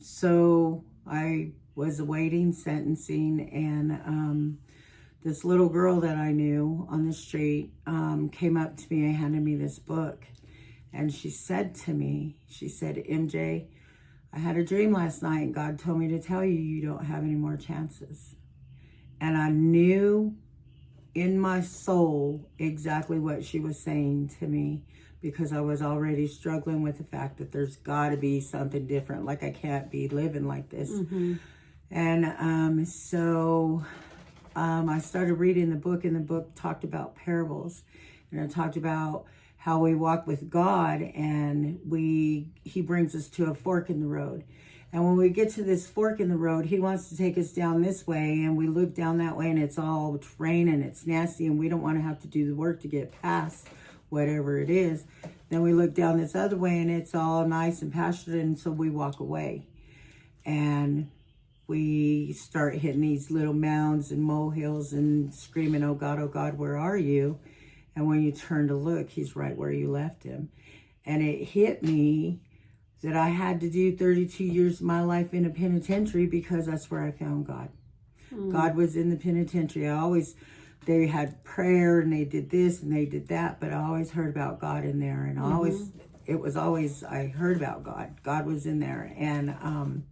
So I was awaiting sentencing, and this little girl that I knew on the street came up to me and handed me this book. And she said to me, she said, MJ, I had a dream last night and God told me to tell you, you don't have any more chances. And I knew in my soul exactly what she was saying to me, because I was already struggling with the fact that there's got to be something different. Like, I can't be living like this. Mm-hmm. And so I started reading the book, and the book talked about parables. And it talked about how we walk with God, and he brings us to a fork in the road. And when we get to this fork in the road, he wants to take us down this way, and we look down that way, and it's all rain and it's nasty, and we don't want to have to do the work to get past whatever it is. Then we look down this other way, and it's all nice and pastured, and so we walk away. And we start hitting these little mounds and molehills and screaming, oh God, where are you? And when you turn to look, he's right where you left him. And it hit me that I had to do 32 years of my life in a penitentiary, because that's where I found God. God was in the penitentiary. They had prayer and they did this and they did that, but I always heard about God in there. And I heard about God. God was in there. And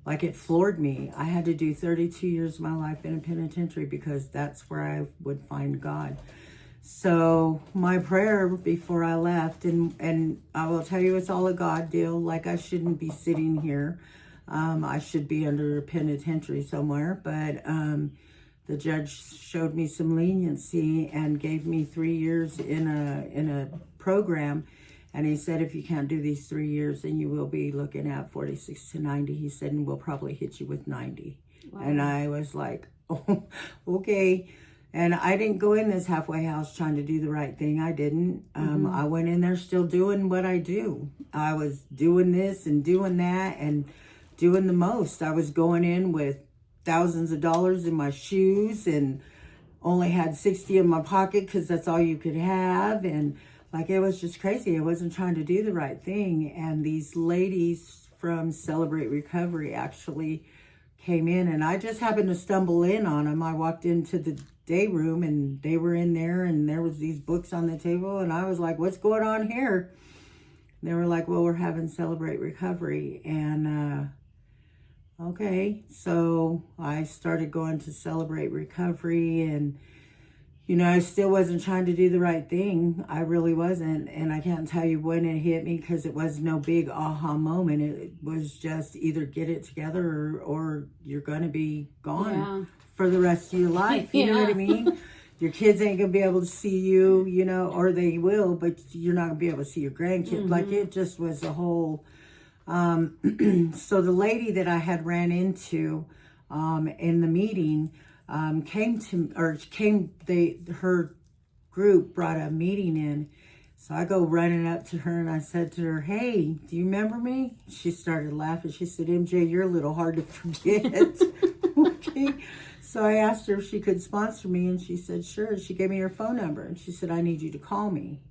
like, it floored me. I had to do 32 years of my life in a penitentiary because that's where I would find God. So my prayer before I left, and I will tell you, it's all a God deal. Like, I shouldn't be sitting here. I should be under a penitentiary somewhere. But the judge showed me some leniency and gave me 3 years in a program. And he said, if you can't do these 3 years, then you will be looking at 46 to 90. He said, and we'll probably hit you with 90. Wow. And I was like, oh, okay. And I didn't go in this halfway house trying to do the right thing. I didn't. I went in there still doing what I do. I was doing this and doing that and doing the most. I was going in with thousands of dollars in my shoes and only had 60 in my pocket because that's all you could have. And like, it was just crazy. I wasn't trying to do the right thing. And these ladies from Celebrate Recovery actually came in, and I just happened to stumble in on them. I walked into the day room and they were in there, and there was these books on the table, and I was like, what's going on here? They were like, well, we're having Celebrate Recovery. And okay, so I started going to Celebrate Recovery, and I still wasn't trying to do the right thing. I really wasn't. And I can't tell you when it hit me, because it was no big aha moment. It was just either get it together or you're going to be gone for the rest of your life. You know what I mean? Your kids ain't going to be able to see you, or they will, but you're not going to be able to see your grandkids. Like, it just was a whole... So the lady that I had ran into in the meeting... her group brought a meeting in. So I go running up to her and I said to her, hey, do you remember me? She started laughing. She said, MJ, you're a little hard to forget. Okay. So I asked her if she could sponsor me, and she said, sure. She gave me her phone number, and she said, I need you to call me.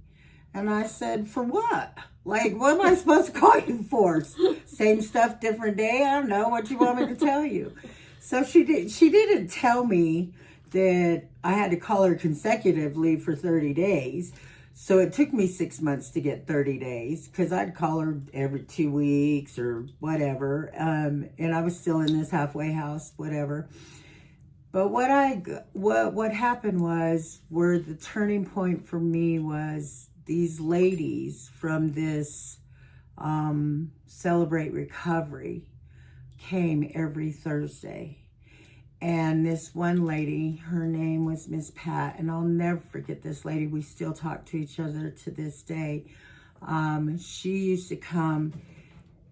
And I said, for what? Like, what am I supposed to call you for? Same stuff, different day? I don't know what you want me to tell you. So she didn't tell me that I had to call her consecutively for 30 days. So it took me 6 months to get 30 days, because I'd call her every 2 weeks or whatever. And I was still in this halfway house, whatever. But what happened was, where the turning point for me was, these ladies from this Celebrate Recovery came every Thursday. And this one lady, her name was Miss Pat, and I'll never forget this lady. We still talk to each other to this day. She used to come,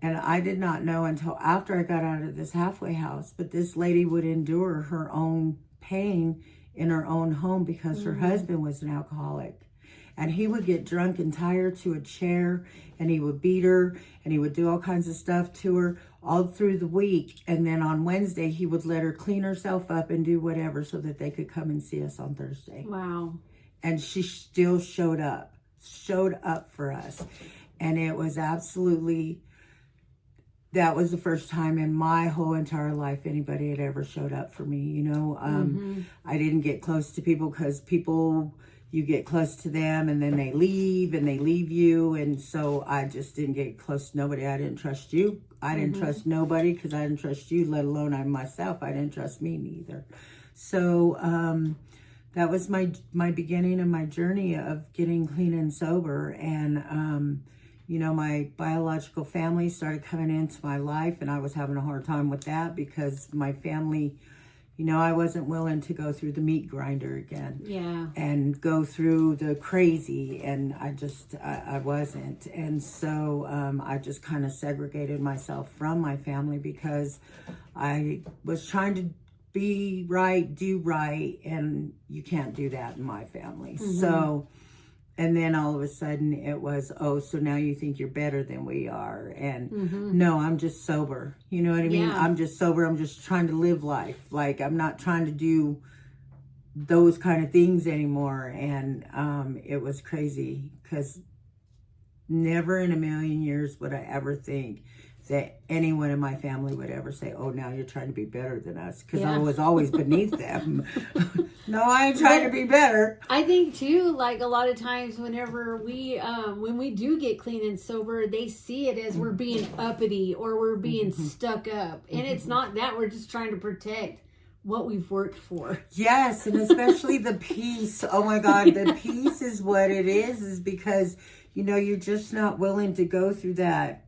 and I did not know until after I got out of this halfway house, but this lady would endure her own pain in her own home because her husband was an alcoholic. And he would get drunk and tie her to a chair, and he would beat her, and he would do all kinds of stuff to her all through the week. And then on Wednesday, he would let her clean herself up and do whatever so that they could come and see us on Thursday. Wow. And she still showed up for us. And it was absolutely that was the first time in my whole entire life anybody had ever showed up for me. You know, I didn't get close to people because people, you get close to them and then they leave you. And so I just didn't get close to nobody. I didn't trust you. I didn't trust nobody because I didn't trust you, let alone I myself. I didn't trust me neither. So that was my beginning of my journey of getting clean and sober. And, you know, my biological family started coming into my life, and I was having a hard time with that because my family, you know, I wasn't willing to go through the meat grinder again. Yeah. And go through the crazy, and I wasn't. And so I just kind of segregated myself from my family because I was trying to be right, do right, and you can't do that in my family. So, and then all of a sudden it was, oh, so now you think you're better than we are. And no, I'm just sober. You know what I mean? Yeah. I'm just sober. I'm just trying to live life. Like, I'm not trying to do those kind of things anymore. And it was crazy because never in a million years would I ever think that anyone in my family would ever say, oh, now you're trying to be better than us, because I was always beneath them. No, I ain't trying to be better. I think too, like a lot of times whenever we when we do get clean and sober, they see it as we're being uppity or we're being stuck up, and it's not that. We're just trying to protect what we've worked for. Yes, and especially the peace. Oh my God, the peace is what it is because, you know, you're just not willing to go through that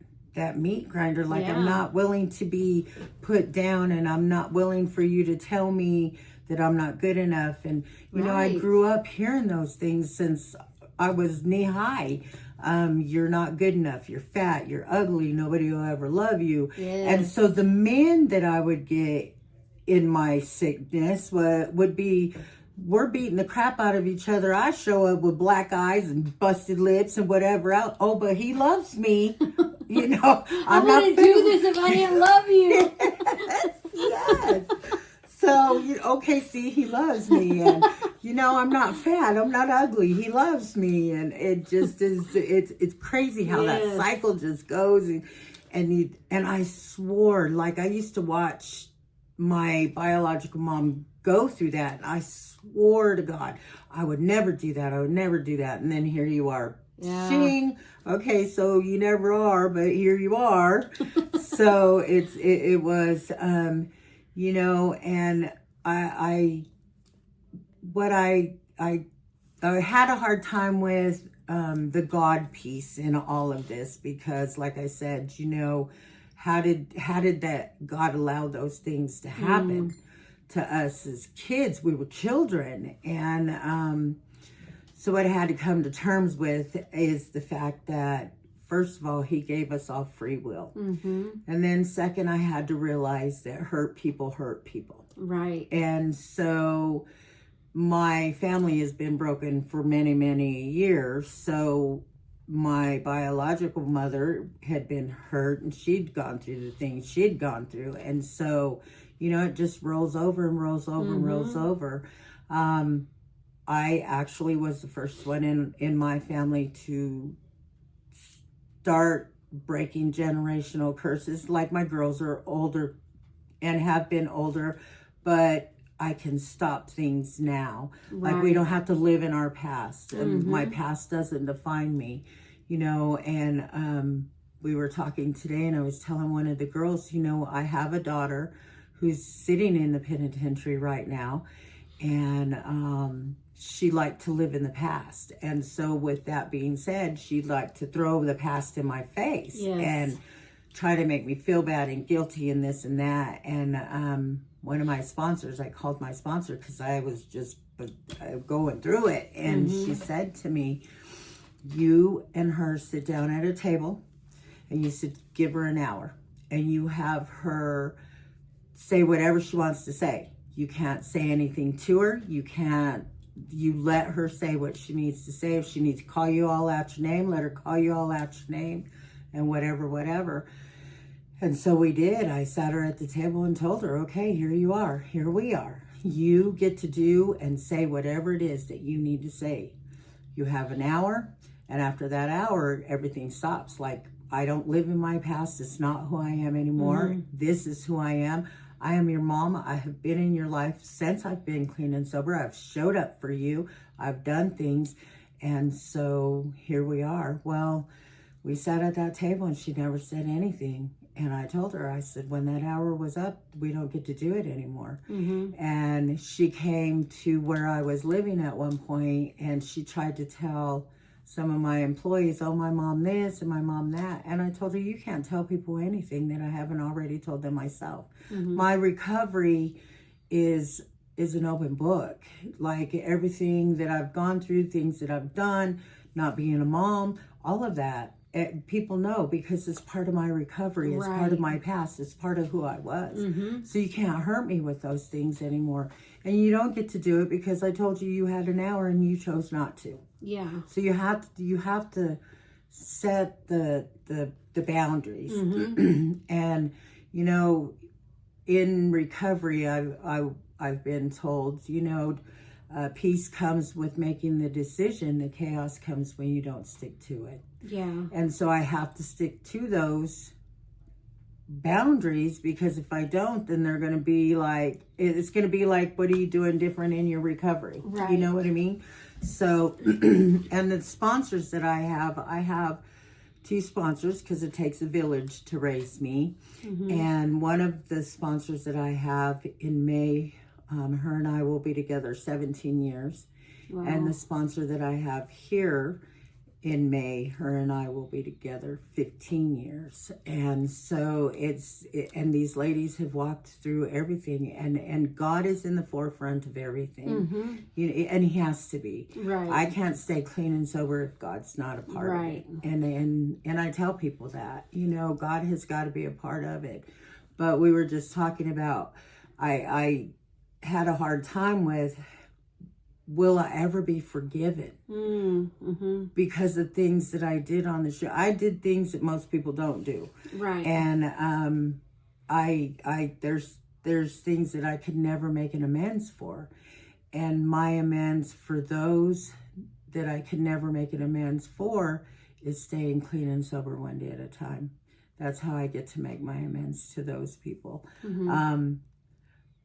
meat grinder. Like, I'm not willing to be put down, and I'm not willing for you to tell me that I'm not good enough. And, you know, I grew up hearing those things since I was knee high. You're not good enough. You're fat. You're ugly. Nobody will ever love you. And so the men that I would get in my sickness would be, we're beating the crap out of each other. I show up with black eyes and busted lips and whatever else. Oh, but he loves me. You know, I wouldn't do this if I didn't love you. Yes. So, okay, see, he loves me. And, you know, I'm not fat. I'm not ugly. He loves me. And it just is, it's crazy how that cycle just goes. And I swore, like, I used to watch my biological mom go through that. And I swore to God, I would never do that. I would never do that. And then here you are. Shing. Okay, so you never are, but here you are. So it was, you know, and I had a hard time with the God piece in all of this because, like I said, you know, how did that God allow those things to happen to us as kids? We were children, and so what I had to come to terms with is the fact that, first of all, he gave us all free will. And then second, I had to realize that hurt people hurt people. Right. And so my family has been broken for many, many years. So my biological mother had been hurt, and she'd gone through the things she'd gone through. And so, you know, it just rolls over and rolls over and rolls over. I actually was the first one in my family to start breaking generational curses. Like, my girls are older and have been older, but I can stop things now. Like, we don't have to live in our past. And my past doesn't define me, you know. And we were talking today, and I was telling one of the girls, you know, I have a daughter who's sitting in the penitentiary right now, and she liked to live in the past. And so with that being said, she'd like to throw the past in my face and try to make me feel bad and guilty and this and that. And one of my sponsors, I called my sponsor because I was just going through it. And she said to me, you and her sit down at a table, and you give her an hour, and you have her say whatever she wants to say. You can't say anything to her. You let her say what she needs to say. If she needs to call you all out your name, let her call you all out your name, and whatever. And so we did. I sat her at the table and told her, okay, here you are. Here we are. You get to do and say whatever it is that you need to say. You have an hour, and after that hour, everything stops. Like, I don't live in my past. It's not who I am anymore. This is who I am. I am your mom. I have been in your life since I've been clean and sober. I've showed up for you. I've done things. And so here we are. Well, we sat at that table and she never said anything. And I told her, I said, when that hour was up, we don't get to do it anymore. And she came to where I was living at one point, and she tried to tell some of my employees, oh, my mom this and my mom that. And I told her, you can't tell people anything that I haven't already told them myself. My recovery is an open book. Like everything that I've gone through, things that I've done, not being a mom, all of that. People know because it's part of my recovery. It's part of my past. It's part of who I was. So you can't hurt me with those things anymore. And you don't get to do it because I told you you had an hour and you chose not to. Yeah. So you have to set the boundaries. And you know, in recovery, I've been told, you know, peace comes with making the decision. The chaos comes when you don't stick to it. Yeah. And so I have to stick to those boundaries, because if I don't, then they're going to be like, it's going to be like, what are you doing different in your recovery? You know what I mean? So, and the sponsors that I have 2 sponsors, because it takes a village to raise me. And one of the sponsors that I have in May, her and I will be together 17 years. And the sponsor that I have here in May, her and I will be together 15 years. And so and these ladies have walked through everything, and God is in the forefront of everything. You know, and he has to be. I can't stay clean and sober if God's not a part of it. And I tell people that, you know, God has got to be a part of it. But we were just talking about, I had a hard time with, will I ever be forgiven? Because of things that I did on the show. I did things that most people don't do. And there's things that I could never make an amends for. And my amends for those that I could never make an amends for is staying clean and sober one day at a time. That's how I get to make my amends to those people.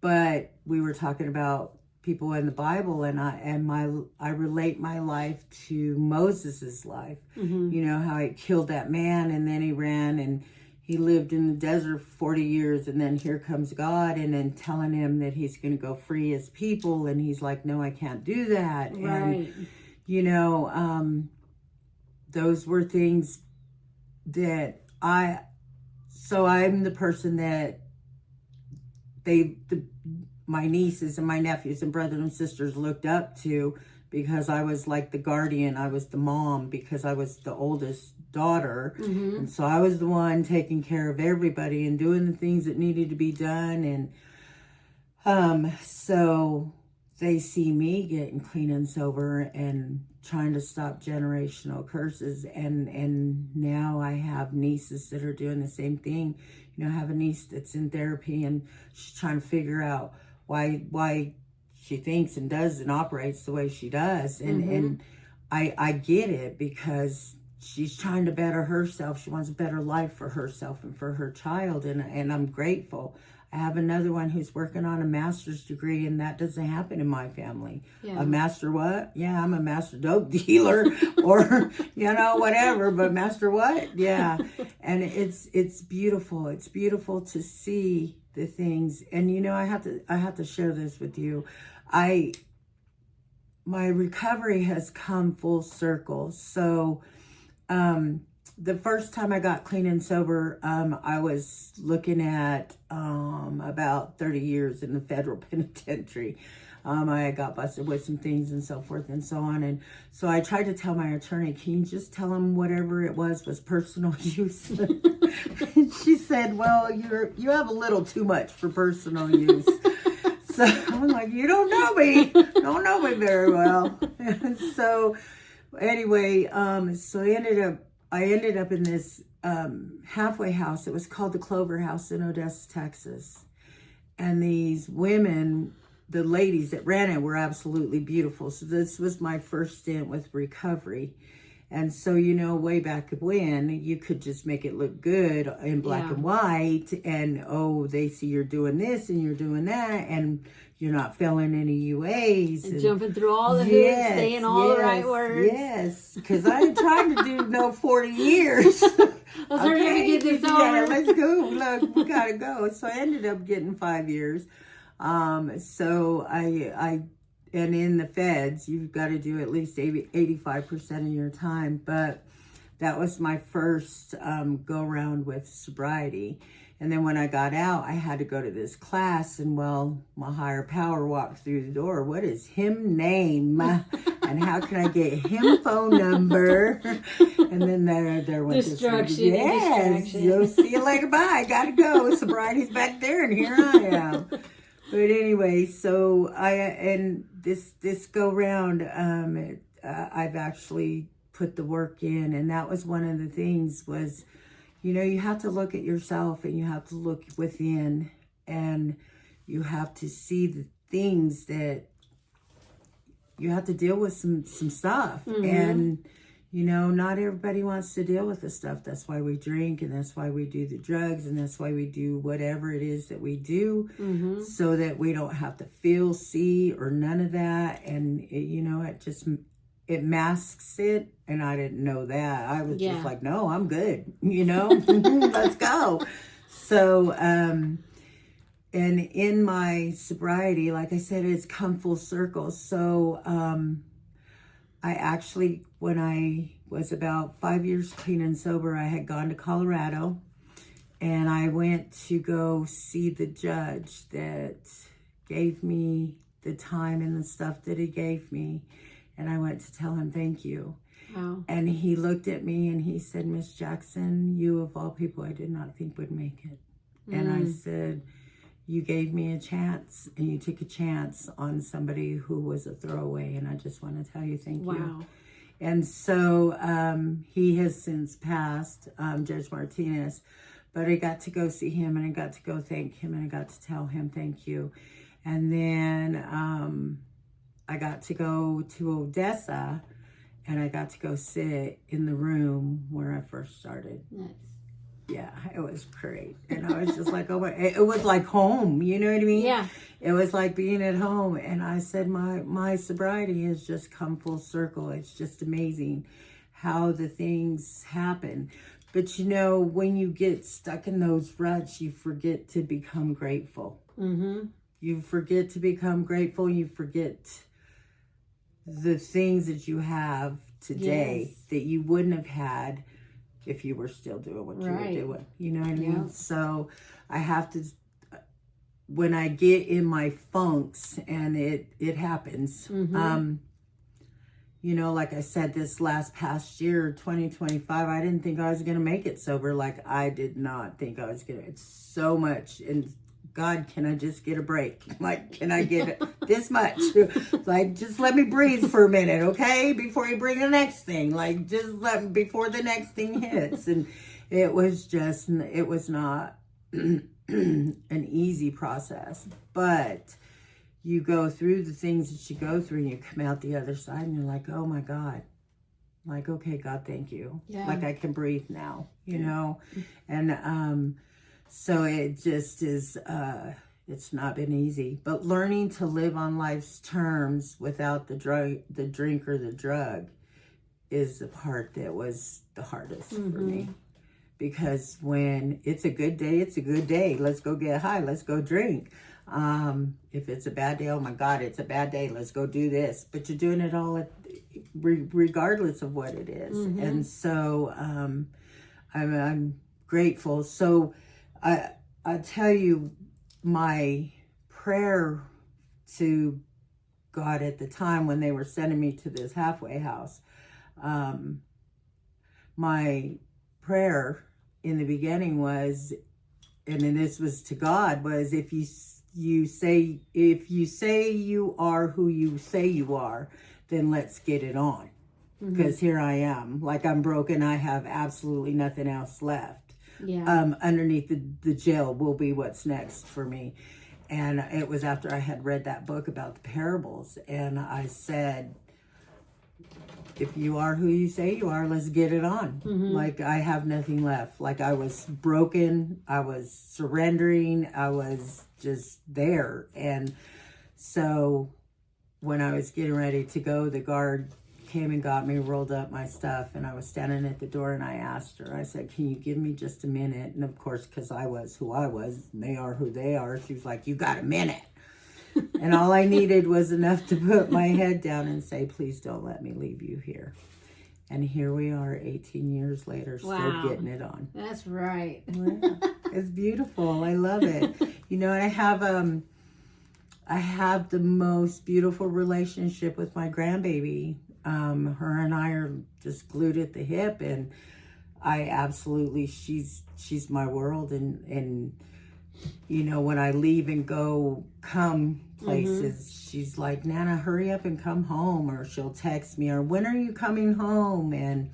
But we were talking about people in the Bible, and I relate my life to Moses's life. You know how he killed that man, and then he ran and he lived in the desert for 40 years, and then here comes God, and then telling him that he's going to go free his people, and he's like, no, I can't do that. And you know, those were things that I'm the person that my nieces and my nephews and brothers and sisters looked up to, because I was like the guardian. I was the mom, because I was the oldest daughter. And so I was the one taking care of everybody and doing the things that needed to be done. And so they see me getting clean and sober and trying to stop generational curses. And now I have nieces that are doing the same thing. You know, I have a niece that's in therapy, and she's trying to figure out why she thinks and does and operates the way she does. And I get it, because she's trying to better herself. She wants a better life for herself and for her child. And I'm grateful. I have another one who's working on a master's degree, and that doesn't happen in my family. A master what? Yeah, I'm a master dope dealer or, you know, whatever, but master what? Yeah. And it's beautiful. It's beautiful to see the things. And, you know, I have to share this with you. My recovery has come full circle. So, the first time I got clean and sober, I was looking at about 30 years in the federal penitentiary. I got busted with some things and so forth and so on. And so I tried to tell my attorney, can you just tell him whatever it was personal use? And she said, well, you have a little too much for personal use. So I'm like, you don't know me. Don't know me very well. And so anyway, so I ended up in this halfway house. It was called the Clover House in Odessa, Texas. And these women, the ladies that ran it, were absolutely beautiful. So this was my first stint with recovery. And so, way back when, you could just make it look good in black and white, and they see you're doing this and you're doing that, and you're not failing any UAs. And jumping through all the hoops, saying all the right words. Yes, because I ain't trying to do no 40 years. Let's hurry up and get this over. Yeah, let's go. Look, we gotta go. So I ended up getting 5 years. So and in the feds, you've got to do at least 85% of your time. But that was my first go around with sobriety. And then when I got out, I had to go to this class, and my higher power walked through the door. What is him name? And how can I get him phone number? And then there went distraction. Yes, you'll see you later. Bye. Gotta go. Sobriety's back there, and here I am. But anyway, so this go round, I've actually put the work in, and that was one of the things was, you have to look at yourself, and you have to look within, and you have to see the things that you have to deal with some stuff. Mm-hmm. And, not everybody wants to deal with the stuff. That's why we drink, and that's why we do the drugs, and that's why we do whatever it is that we do, mm-hmm. so that we don't have to feel, see, or none of that. And, it masks it, and I didn't know that. I was just like, no, I'm good, let's go. So, and in my sobriety, like I said, it's come full circle. So, I actually, when I was about 5 years clean and sober, I had gone to Colorado, and I went to go see the judge that gave me the time and the stuff that he gave me. And I went to tell him thank you. Wow. And he looked at me and he said, Miss Jackson, you of all people I did not think would make it. And I said, you gave me a chance, and you took a chance on somebody who was a throwaway, and I just want to tell you thank you. And so he has since passed, Judge Martinez, but I got to go see him, and I got to go thank him, and I got to tell him thank you. And then I got to go to Odessa, and I got to go sit in the room where I first started. Nice. Yeah, it was great. And I was just like, oh my, it was like home, you know what I mean? Yeah. It was like being at home. And I said, my sobriety has just come full circle. It's just amazing how the things happen. But when you get stuck in those ruts, you forget to become grateful. Mm-hmm. You forget to become grateful. You forget the things that you have today that you wouldn't have had if you were still doing what you were doing. You know what I mean? Yeah. So I have to, when I get in my funks, and it happens, mm-hmm. Like I said, this past year, 2025, I didn't think I was going to make it sober. Like, I did not think I was going to. It's so much. And God, can I just get a break? Like, can I get this much? Like, just let me breathe for a minute, okay? Before you bring the next thing. Like, just before the next thing hits. And it was not an easy process. But you go through the things that you go through, and you come out the other side, and you're like, oh my God. Like, okay, God, thank you. Yeah. Like, I can breathe now, And, so it just is, it's not been easy. But learning to live on life's terms without the drink or the drug is the part that was the hardest for me. Because when it's a good day, it's a good day. Let's go get high. Let's go drink. If it's a bad day, oh my God, it's a bad day. Let's go do this. But you're doing it all regardless of what it is. Mm-hmm. And so I'm grateful. So I tell you, my prayer to God at the time when they were sending me to this halfway house, my prayer in the beginning was, and then this was to God, was if you say you are who you say you are, then let's get it on. Because here I am, like I'm broken. I have absolutely nothing else left. Yeah. Underneath the jail will be what's next for me. And it was after I had read that book about the parables, and I said, if you are who you say you are, let's get it on. Like, I have nothing left. Like, I was broken. I was surrendering. I was just there. And so when I was getting ready to go, the guard came and got me, rolled up my stuff, and I was standing at the door, and I asked her, I said, can you give me just a minute? And of course, because I was who I was, and they are who they are, she was like, you got a minute. And all I needed was enough to put my head down and say, please don't let me leave you here. And here we are 18 years later, still getting it on. That's right. Yeah, it's beautiful. I love it. You know, I have the most beautiful relationship with my grandbaby. Her and I are just glued at the hip, and I absolutely, she's my world. And you know, when I leave and come places, she's like, Nana, hurry up and come home. Or she'll text me, or when are you coming home? And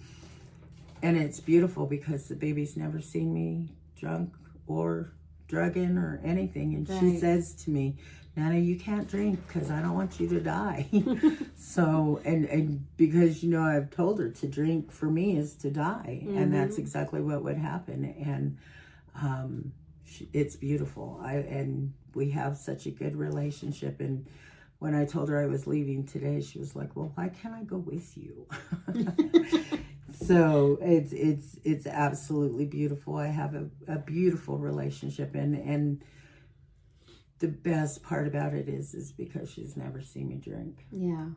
it's beautiful because the baby's never seen me drunk or drugging or anything. And she says to me, Nana, you can't drink because I don't want you to die. So, and because, you know, I've told her to drink for me is to die. And that's exactly what would happen. And it's beautiful. And we have such a good relationship. And when I told her I was leaving today, she was like, well, why can't I go with you? So it's absolutely beautiful. I have a beautiful relationship, and the best part about it is because she's never seen me drink. Yeah.